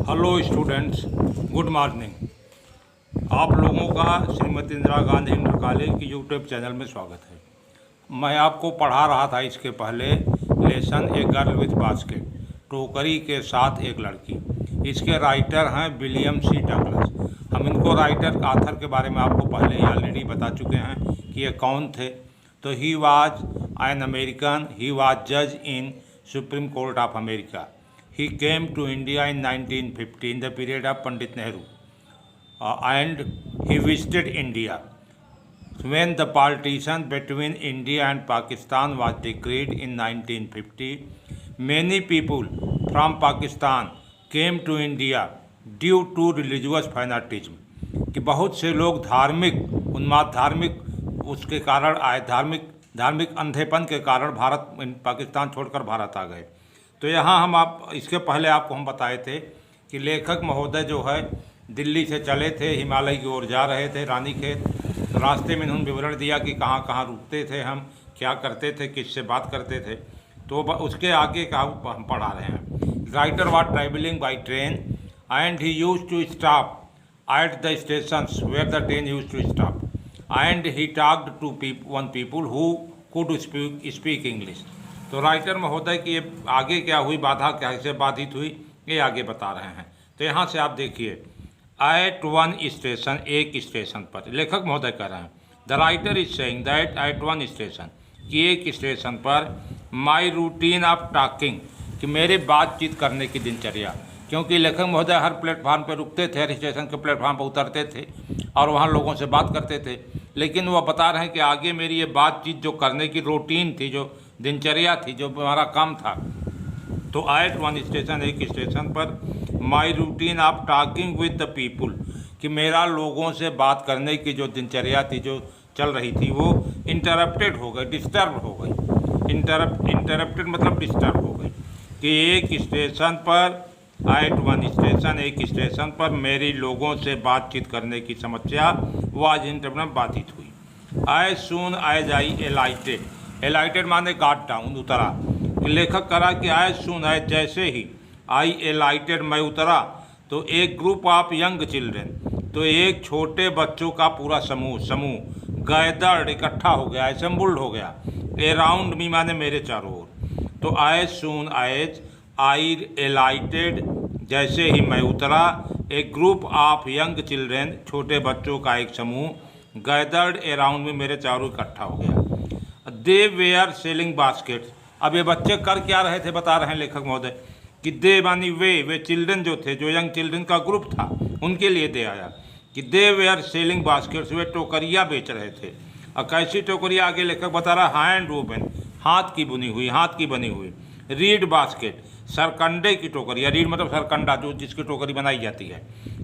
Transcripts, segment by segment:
Hello students, good morning. आप लोगों का श्रीमती इंदिरा गांधी इंटर कॉलेज की यूट्यूब चैनल में स्वागत है। मैं आपको पढ़ा रहा था इसके पहले lesson a girl with basket, टोकरी के साथ एक लड़की। इसके राइटर हैं विलियम सी डगलस। हम इनको राइटर आथर के बारे में आपको पहले ही ऑलरेडी बता चुके हैं कि ये कौन थे। तो he was an American, he was जज in Supreme Court of America. He came to India in 1950 in the period of Pandit Nehru, and he visited India when the partition between India and Pakistan was decreed in 1950. Many people from Pakistan came to India due to religious fanaticism, कि बहुत से लोग धार्मिक उन्माद, धार्मिक उसके कारण आए, धार्मिक अंधेपन के कारण पाकिस्तान छोड़कर भारत आ गए। तो यहाँ हम इसके पहले आपको हम बताए थे कि लेखक महोदय जो है दिल्ली से चले थे, हिमालय की ओर जा रहे थे, रानीखेत। रास्ते में उन्होंने विवरण दिया कि कहाँ कहाँ रुकते थे, हम क्या करते थे, किससे बात करते थे। तो उसके आगे का हम पढ़ा रहे हैं। Writer was travelling by train and he used to stop at the stations where the train used to stop and he talked to one people who could speak English. तो राइटर महोदय की ये आगे क्या हुई, बाधा कैसे बाधित हुई, ये आगे बता रहे हैं। तो यहाँ से आप देखिए, एट वन स्टेशन, एक स्टेशन पर लेखक महोदय कह रहे हैं, the writer is saying that at one station, कि एक स्टेशन पर माई रूटीन ऑफ टॉकिंग, कि मेरे बातचीत करने की दिनचर्या, क्योंकि लेखक महोदय हर प्लेटफार्म पर रुकते थे, हर स्टेशन के प्लेटफार्म पर उतरते थे और वहाँ लोगों से बात करते थे। लेकिन वह बता रहे हैं कि आगे मेरी ये बातचीत जो करने की रूटीन थी, जो दिनचर्या थी, जो हमारा काम था। तो एट वन स्टेशन, एक स्टेशन पर my routine of talking with the people, कि मेरा लोगों से बात करने की जो दिनचर्या थी, जो चल रही थी, वो इंटरप्टेड हो गई, डिस्टर्ब हो गई। इंटरप्टेड मतलब डिस्टर्ब हो गई। कि एक स्टेशन पर, एट वन स्टेशन, एक स्टेशन पर मेरी लोगों से बातचीत करने की समस्या वाज इंटरप्टेड, बाधित हुई। एज सून एज आई एलाइटेड, एलाइटेड माने गॉट डाउन, उतरा। लेखक करा कि एज सून एज, जैसे ही, आई एलाइटेड, मैं उतरा, तो एक ग्रुप ऑफ यंग चिल्ड्रेन, तो एक छोटे बच्चों का पूरा समूह गैदर्ड, इकट्ठा हो गया, असेंबल्ड हो गया, अराउंड मी माने मेरे चारों ओर। तो एज सून एज आई एलाइटेड, जैसे ही मैं उतरा, एक ग्रुप ऑफ यंग चिल्ड्रेन, छोटे बच्चों का एक समूह, गैदर्ड अराउंड में, मेरे चारों इकट्ठा हो गया। दे वेयर सेलिंग बास्केट्स, अब ये बच्चे कर क्या रहे थे, बता रहे हैं लेखक महोदय कि दे मानी वे चिल्ड्रन जो थे, जो यंग चिल्ड्रन का ग्रुप था, उनके लिए दे आया कि दे वेयर सेलिंग बास्केट्स, वे टोकरियाँ बेच रहे थे। और कैसी टोकरियाँ, आगे लेखक बता रहा, हैंड वूवन, हाथ की बनी हुई। रीड बास्केट, सरकंडे की टोकरियाँ, रीड मतलब सरकंडा, जो जिसकी टोकरी बनाई जाती है।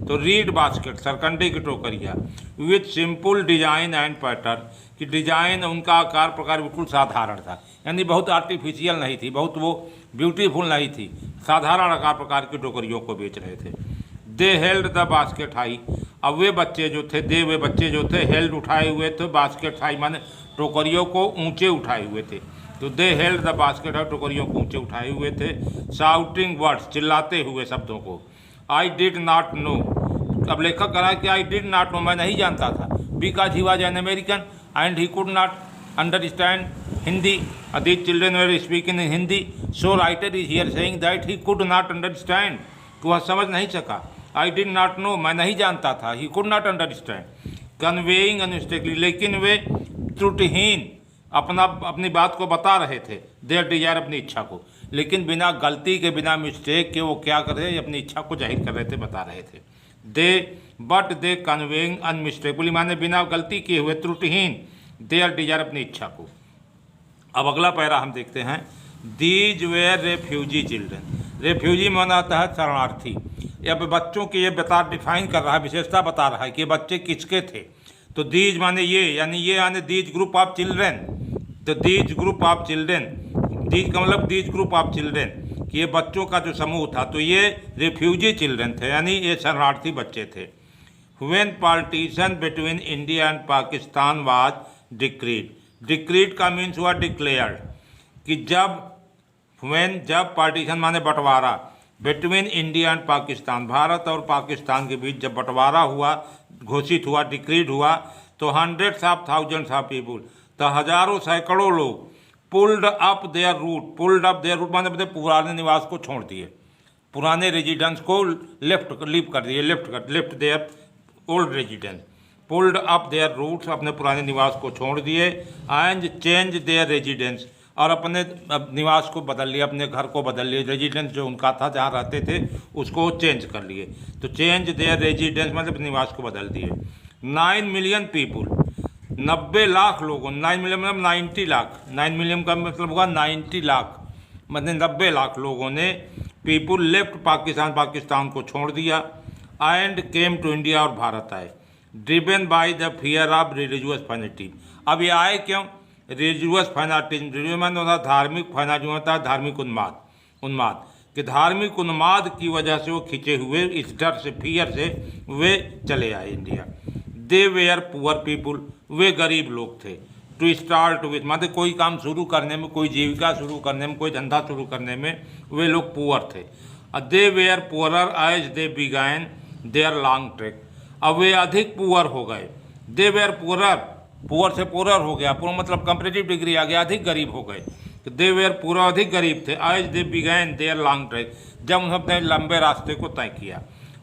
तो रीड बास्केट, सरकंडे की टोकरियाँ, with simple design and pattern, कि डिजाइन, उनका आकार प्रकार बिल्कुल साधारण था, यानी बहुत आर्टिफिशियल नहीं थी, बहुत वो ब्यूटीफुल नहीं थी, साधारण आकार प्रकार की टोकरियों को बेच रहे थे। दे हेल्ड द बास्केट हाई, अब वे बच्चे जो थे, हेल्ड उठाए हुए थे, बास्केट हाई माने टोकरियों को ऊंचे उठाए हुए थे। तो दे हेल्ड द बास्केट, और टोकरियों को ऊंचे उठाए हुए थे। शाउटिंग वर्ड्स, चिल्लाते हुए शब्दों को। आई डिड नॉट नो, अब लेखक कहा कि आई डिड नॉट नो, मैं नहीं जानता था, because he was an American and he could not understand Hindi, these children were speaking in Hindi. So writer is here saying that he could not understand, कि वह समझ नहीं सका। आई डिड नॉट नो, मैं नहीं जानता था, he could not understand. Conveying unmistakably, लेकिन वे त्रुटिहीन अपनी बात को बता रहे थे, देयर डिजायर, अपनी इच्छा को, लेकिन बिना गलती के, बिना मिस्टेक के वो क्या कर रहे थे, अपनी इच्छा को जाहिर कर रहे थे, बता रहे थे। दे कन्वेइंग अनमिस्टेकली माने बिना गलती किए हुए, त्रुटिहीन, देयर डिजायर, अपनी इच्छा को। अब अगला पैरा हम देखते हैं। These where refugee children, refugee माना आता है शरणार्थी। अब बच्चों की ये डिफाइन कर रहा है, विशेषता बता रहा है कि ये बच्चे किसके थे। तो दीज माने ये, यानी दीज ग्रुप ऑफ चिल्ड्रेन, तो these group of children, these का मतलब दीज ग्रुप ऑफ चिल्ड्रेन, कि ये बच्चों का जो समूह था, तो ये रेफ्यूजी चिल्ड्रेन थे, यानी ये शरणार्थी बच्चे थे। When partition between India and Pakistan was decreed, decreed का मीन्स हुआ डिक्लेयर्ड, कि जब पार्टीशन माने बंटवारा, between India and Pakistan, Bharat और पाकिस्तान के बीच जब बंटवारा हुआ, घोषित हुआ, डिक्रीड हुआ, तो hundreds of thousands of people, तो हजारों सैकड़ों लोग पुल्ड अप देयर रूट माने अपने पुराने निवास को छोड़ दिए, पुराने रेजिडेंस को left their old residence, pulled up their roots, अपने पुराने निवास को छोड़ दिए, एंड चेंज देयर रेजिडेंस, और अपने निवास को बदल लिया, अपने घर को बदल लिया, रेजिडेंस जो उनका था जहाँ रहते थे उसको चेंज कर लिए, तो चेंज देयर रेजिडेंस मतलब निवास को बदल दिए। 9 मिलियन पीपुल, 90 लाख लोगों, 9 मिलियन मतलब 90 लाख, 9 मिलियन का मतलब होगा 90 लाख, मतलब 90 लाख लोगों ने पीपुल लेफ्ट पाकिस्तान को छोड़ दिया, एंड केम टू इंडिया, और भारत आए, driven by the fear of religious fanaticism. अब ये आए क्यों? रिलीजियस फैनेटिज्म, रिलीजन होता धार्मिक, फैनेटिज्म होता है धार्मिक उन्माद कि धार्मिक उन्माद की वजह से वो खिंचे हुए, इस डर से, फियर से वे चले आए India. They were poor people, वे गरीब लोग थे। टू स्टार्ट विथ मतलब कोई काम शुरू करने में, कोई जीविका शुरू करने में, कोई धंधा शुरू करने में वे लोग पुअर थे। They were poorer as they began their long track, अब वे अधिक पुअर हो गए। दे वेयर पुअर से पुअरर हो गया, पुअर मतलब कंपैरेटिव डिग्री आ गया, अधिक गरीब हो गए। तो दे वेयर पुअर, अधिक गरीब थे। As they began their long track, जब उन्होंने लंबे रास्ते को तय किया।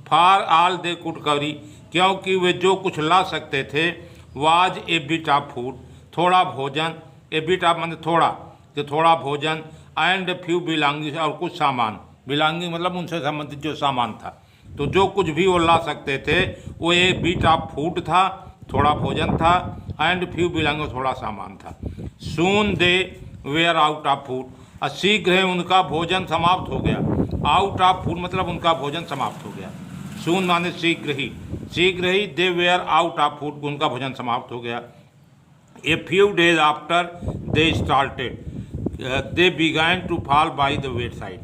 For all they could carry, क्योंकि वे जो कुछ ला सकते थे, was a bit of food, थोड़ा भोजन, ए बिट ऑफ मतलब थोड़ा, कि थोड़ा भोजन, एंड फ्यू बिलोंगिंग, और कुछ सामान, बिलोंगिंग मतलब उनसे संबंधित जो सामान था, तो जो कुछ भी वो ला सकते थे वो ए बिट ऑफ फूड था, थोड़ा भोजन था, एंड फ्यू बिलोंगिंग, थोड़ा सामान था। सून दे वेयर आउट ऑफ फूड, और शीघ्र ही उनका भोजन समाप्त हो गया। आउट ऑफ फूड मतलब उनका भोजन समाप्त हो गया। सून माने शीघ्र ही they were out of food, उनका भोजन समाप्त हो गया। A few days after they started they began to fall by the wayside,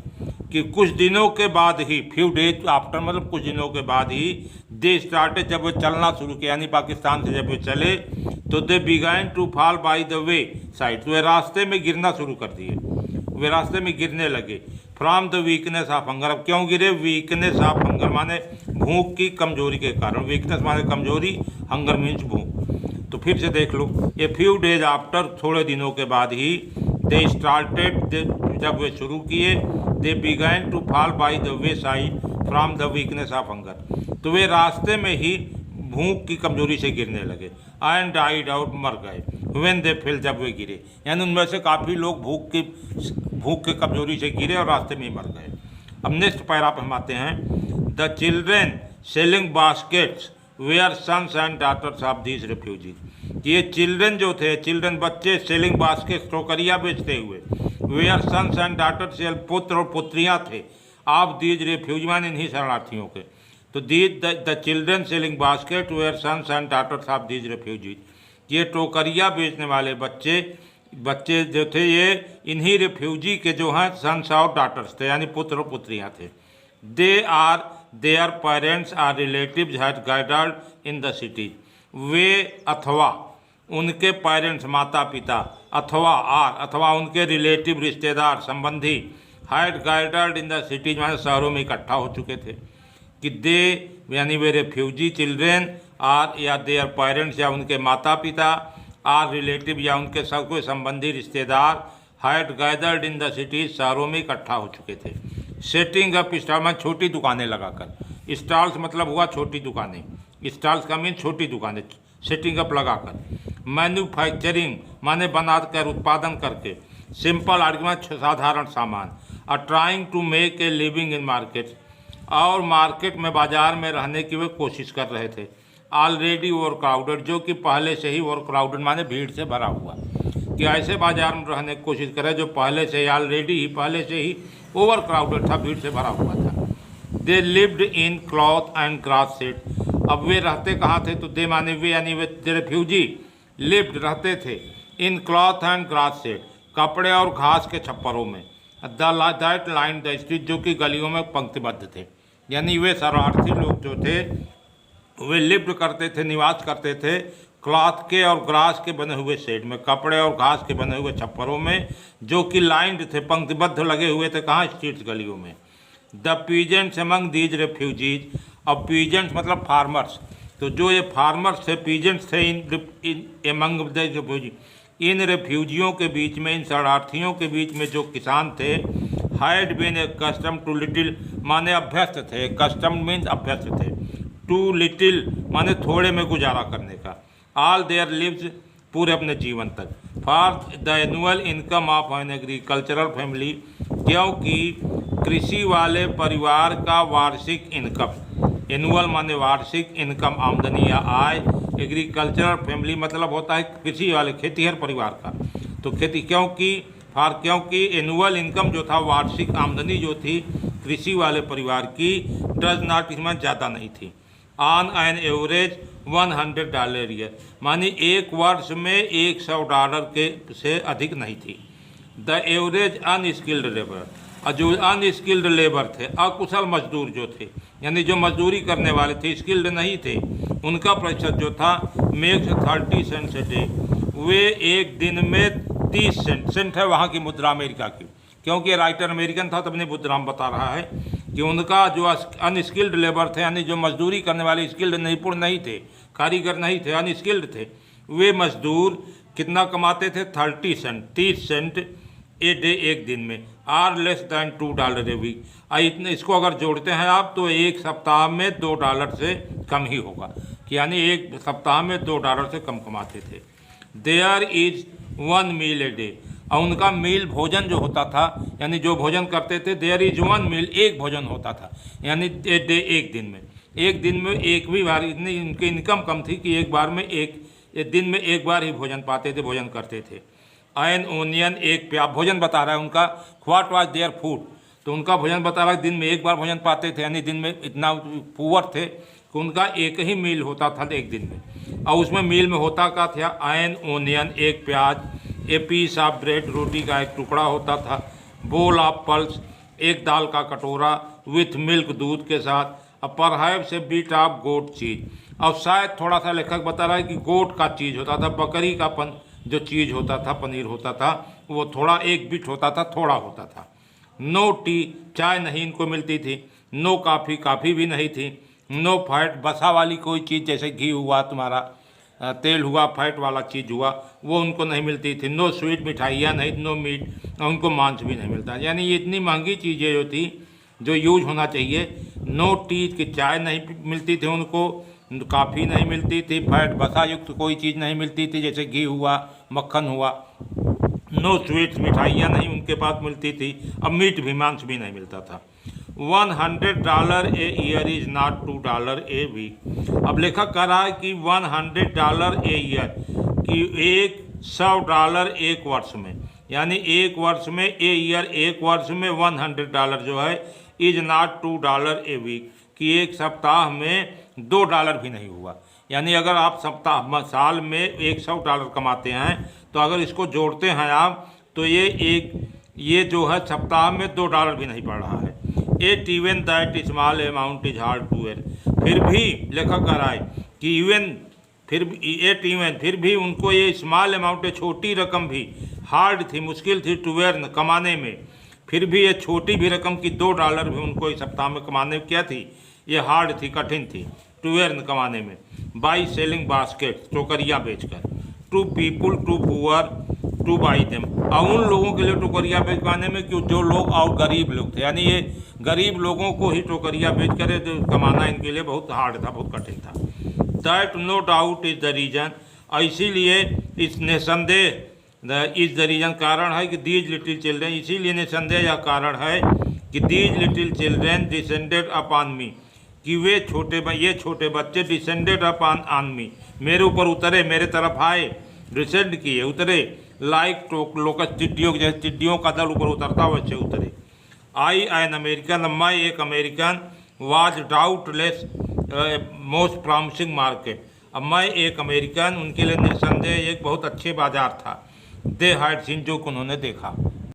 कि कुछ दिनों के बाद ही, फ्यू डेज आफ्टर मतलब कुछ दिनों के बाद ही, दे स्टार्टेड जब वे चलना शुरू किया, यानी पाकिस्तान से जब वे चले, तो they began to fall by the wayside, तो वे रास्ते में गिरना शुरू कर दिए, वे रास्ते में गिरने लगे। From the weakness of hunger, अब क्यों गिरे? वीकनेस ऑफ हंगर माने भूख की कमजोरी के कारण, वीकनेस माने कमजोरी, हंगर मीन्स भूख। तो फिर से देख लो, ए फ्यू डेज आफ्टर, थोड़े दिनों के बाद ही, दे स्टार्टेड, जब वे शुरू किए, they began to fall by the wayside from the weakness of hunger, तो वे रास्ते में ही भूख की कमजोरी से गिरने लगे। एंड डाइड आउट, मर गए। व्हेन दे फेल, जब वे गिरे, यानी उनमें से काफ़ी लोग भूख की कमजोरी से गिरे और रास्ते में ही मर गए। अब नेक्स्ट पैरा पर हम आते हैं। The children selling baskets were sons and daughters of these refugees, ये चिल्ड्रेन जो थे, चिल्ड्रेन बच्चे, सेलिंग बास्केट टोकरियाँ बेचते हुए, वेयर सन्स एंड डॉटर्स, पुत्र और पुत्रियाँ थे, ऑफ दीज रेफ्यूजी माने इन्हीं शरणार्थियों के। तो these the children selling basket were sons and daughters of these refugees, ये टोकरियाँ बेचने वाले बच्चे जो थे, ये इन्हीं रेफ्यूजी के जो हैं सन्स और डॉटर्स थे, यानी पुत्र और पुत्रियाँ थे। They are their parents are relatives had guided in the cities, वे अथवा उनके पेरेंट्स माता पिता, अथवा उनके रिलेटिव रिश्तेदार संबंधी, had guided in the cities माने शहरों में इकट्ठा हो चुके थे, कि दे यानी वे रेफ्यूजी चिल्ड्रेन आर, या देयर पेरेंट्स या उनके माता पिता, आर रिलेटिव या उनके सब कोई संबंधी रिश्तेदार, had gathered in the cities, शहरों में इकट्ठा हो चुके थे। सेटिंग अप स्टॉल में छोटी दुकानें लगाकर, स्टॉल्स मतलब हुआ छोटी दुकानें, स्टॉल्स का मीन छोटी दुकानें, सेटिंग अप लगाकर। मैन्युफैक्चरिंग माने बनाकर, उत्पादन करके, सिंपल आर्गुमेंट साधारण सामान, और trying to make a living in market, और मार्केट में बाजार में रहने की वे कोशिश कर रहे थे। ऑलरेडी ओवर क्राउडेड, जो कि पहले से ही ओवर क्राउडेड माने भीड़ से भरा हुआ, कि ऐसे बाजार में रहने की कोशिश करे जो पहले से ही ओवर क्राउडेड था, भीड़ से भरा हुआ था। They lived in cloth and gross set, अब वे रहते कहाँ थे? तो दे माने वे, यानी वे रेफ्यूजी लिव्ड रहते थे, इन क्लॉथ एंड ग्रास सेट, कपड़े और घास के छप्परों में, दैट लाइन द स्ट्रीट, जो कि गलियों में पंक्तिबद्ध थे, यानी वे शरणार्थी लोग जो थे वे लिव्ड करते थे, निवास करते थे क्लॉथ के और ग्रास के बने हुए शेड में, कपड़े और घास के बने हुए छप्परों में, जो कि लाइंड थे, पंक्तिबद्ध लगे हुए थे, कहाँ? स्ट्रीट्स, गलियों में। The peasants among these refugees. अब पीजेंट्स मतलब फार्मर्स, तो जो ये फार्मर्स थे, पीजेंट्स थे इन एमंग द रेफ्यूजी, इन रेफ्यूजियों के बीच में, इन शरणार्थियों के बीच में जो किसान थे, had been accustomed to little money अभ्यस्त थे, कस्टम मीन्स अभ्यस्त थे, टू लिटिल माने थोड़े में गुजारा करने का, ऑल देयर लिव्स पूरे अपने जीवन तक, for the annual income of an agricultural family, क्योंकि कृषि वाले परिवार का वार्षिक इनकम, एनुअल माने वार्षिक इनकम, आमदनी या आय, एग्रीकल्चरल फैमिली मतलब होता है कृषि वाले खेतीहर परिवार का, तो खेती क्योंकि एनुअल इनकम जो था, वार्षिक आमदनी जो थी कृषि वाले परिवार की, डज नॉट इसमें ज़्यादा नहीं थी, ऑन एन एवरेज $100 ईयर, मानी एक वर्ष में $100 के से अधिक नहीं थी। द एवरेज अनस्किल्ड लेबर, जो अनस्किल्ड लेबर थे, अकुशल मजदूर जो थे, यानी जो मजदूरी करने वाले थे, स्किल्ड नहीं थे, उनका प्रतिशत जो था मेक्स 30 सेंट्स ए डे, वे एक दिन में 30 सेंट, सेंट है वहाँ की मुद्रा अमेरिका की, क्योंकि राइटर अमेरिकन था, तो अपने मुद्रा में बता रहा है कि उनका जो अनस्किल्ड लेबर थे, यानी जो मजदूरी करने वाले स्किल्ड निपुण नहीं थे, कारीगर नहीं थे, अनस्किल्ड थे, वे मजदूर कितना कमाते थे? 30 सेंट ए डे, एक दिन में, are less than $2 a week. इतने इसको अगर जोड़ते हैं आप तो एक सप्ताह में $2 से कम ही होगा, कि यानी एक सप्ताह में $2 से कम कमाते थे। There is 1 meal a day, और उनका मील भोजन जो होता था, यानी जो भोजन करते थे, देयर इज 1 मील, एक भोजन होता था, यानी ए डे, एक दिन में एक भी बार, इतनी उनकी इनकम कम थी कि एक बार में एक दिन में एक बार ही भोजन पाते थे, भोजन करते थे। एन ओनियन, एक प्याज, भोजन बता रहा है उनका, व्हाट वाज देयर फूड, तो उनका भोजन बता रहा है दिन में एक बार भोजन पाते थे, यानी दिन में इतना पुअर थे कि उनका एक ही मील होता था एक दिन में, और उसमें मील में होता क्या था? एन ओनियन, एक प्याज, ए पीस ऑफ ब्रेड, रोटी का एक टुकड़ा होता था, बोल ऑफ पल्स, एक दाल का कटोरा, विथ मिल्क, दूध के साथ, perhaps a bit of goat cheese, और शायद थोड़ा सा लेखक बता रहा है कि गोट का चीज़ होता था, बकरी का जो चीज़ होता था, पनीर होता था, वो थोड़ा एक बिट होता था, थोड़ा होता था। नो टी, चाय नहीं इनको मिलती थी, नो कॉफ़ी, कॉफ़ी भी नहीं थी, नो फैट, बसा वाली कोई चीज़ जैसे घी हुआ, तुम्हारा तेल हुआ, फैट वाला चीज़ हुआ, वो उनको नहीं मिलती थी, नो स्वीट, मिठाइयाँ नहीं, नो मीट, उनको मांस भी नहीं मिलता, यानी ये इतनी महंगी चीज़ें जो थी, जो यूज होना चाहिए। नो टी, की चाय नहीं मिलती थी उनको, कॉफ़ी नहीं मिलती थी, फैट बसा युक्त कोई चीज़ नहीं मिलती थी जैसे घी हुआ, मक्खन हुआ, नो स्वीट्स, मिठाइयाँ नहीं उनके पास मिलती थी, अब मीट भी, मांस भी नहीं मिलता था। $100 a year is not $2 a week. अब लेखक कह रहा है कि $100 ए ईयर, कि $100 एक वर्ष में, यानी एक वर्ष में, ए ईयर एक वर्ष में, $100 जो है, इज नॉट $2 ए वीक, कि एक सप्ताह में $2 भी नहीं हुआ, यानी अगर आप साल में $100 कमाते हैं, तो अगर इसको जोड़ते हैं आप, तो ये जो है सप्ताह में $2 भी नहीं पड़ रहा है। Yet even that small amount is hard to earn, फिर भी लेखक कह रहा है कि फिर भी उनको ये स्मॉल अमाउंट, छोटी रकम भी हार्ड थी, मुश्किल थी, टू एर्न, कमाने में, फिर भी ये छोटी भी रकम की $2 भी उनको इस सप्ताह में कमाने क्या थी, ये हार्ड थी, कठिन थी, टू एर्न, कमाने में। बाई सेलिंग बास्केट, टोकरियाँ बेचकर, to people too poor to buy them, और उन लोगों के लिए टोकरियाँ बेचवाने में कि जो लोग और गरीब लोग थे, यानी ये गरीब लोगों को ही टोकरियाँ बेच कर कमाना इनके लिए बहुत हार्ड था, बहुत कठिन था। That no doubt is the reason, इसीलिए इस निसंदेह, इज द रीजन, कारण है कि दीज लिटिल चिल्ड्रेन, इसीलिए निसंदेह यह कारण है कि these little children descended upon मी, कि ये छोटे बच्चे डिसेंडेड अपॉन ऑन मी, मेरे ऊपर उतरे, मेरे तरफ आए, डिसेंड किए, उतरे, लाइक लोकस, टिड्डियों के जैसे, टिड्डियों का दल ऊपर उतरता वैसे उतरे। आई एन अमेरिकन, मैं एक American, was doubtless most promising market, अब मैं एक अमेरिकन, उनके लिए निसंदेह एक बहुत अच्छे बाजार था। दे हैड सीन, जो उन्होंने देखा।